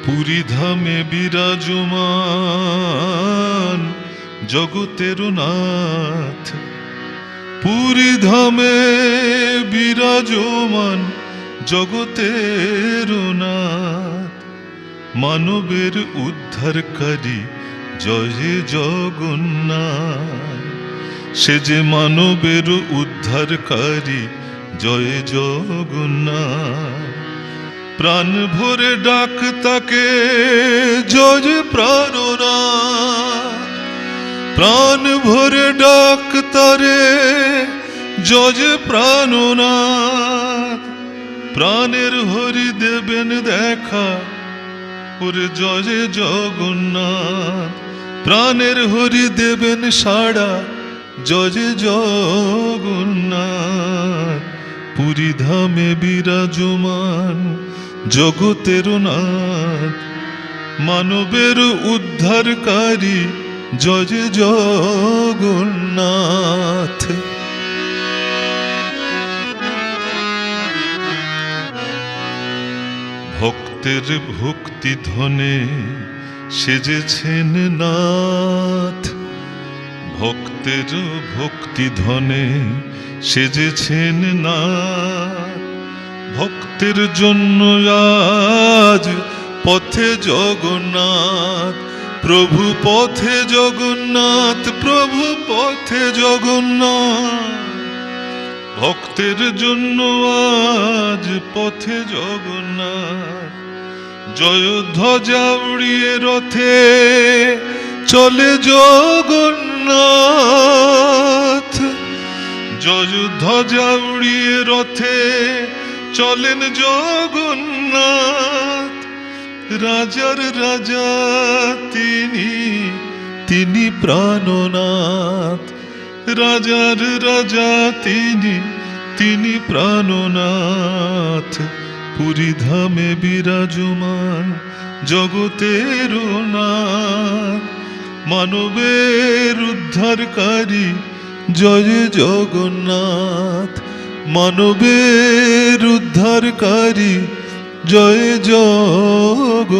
পুরী ধামে বিরাজমান জগতের নাথ, পুরী ধামে বিরাজমান জগতের নাথ, মানবের উদ্ধারকারী জয় জগন্নাথ। সে যে মানবের উদ্ধারকারী জয় জগন্নাথ। প্রাণ ভরে ডাক তাকে জয় প্রাণনাথ, প্রাণ ভরে ডাক তারে জয় প্রাণনাথ। প্রাণের হরি দেবেন দেখা ওরে জয় জগন্নাথ, প্রাণের হরি দেবেন সাড়া জয় জগন্নাথ। পুরী ধামে বিরাজমান জগতের নাথ, মানবের উদ্ধারকারী জয় জগন্নাথ। ভক্তের ভক্তি ধনে সেজেছেন নাথ, ভক্তের ভক্তি ধনে সেজেছেন নাথ। ভক্তের জন্য আজ পথে জগন্নাথ, প্রভু পথে জগন্নাথ, প্রভু পথে জগন্নাথ। ভক্তের জন্য আজ পথে জগন্নাথ। জয় ধ্বজা উড়িয়ে রথে চলে জগন্নাথ, জয় ধ্বজা উড়িয়ে রথে চলেন জগন্নাথ। রাজার রাজা তিনি, তিনি প্রাণনাথ, রাজার রাজা তিনি, তিনি প্রাণনাথ। পুরী ধামে বিরাজমান জগতের নাথ, মানবের উদ্ধারকারী জয় জগন্নাথ, মানবের উদ্ধারকারী জয় জগন্নাথ।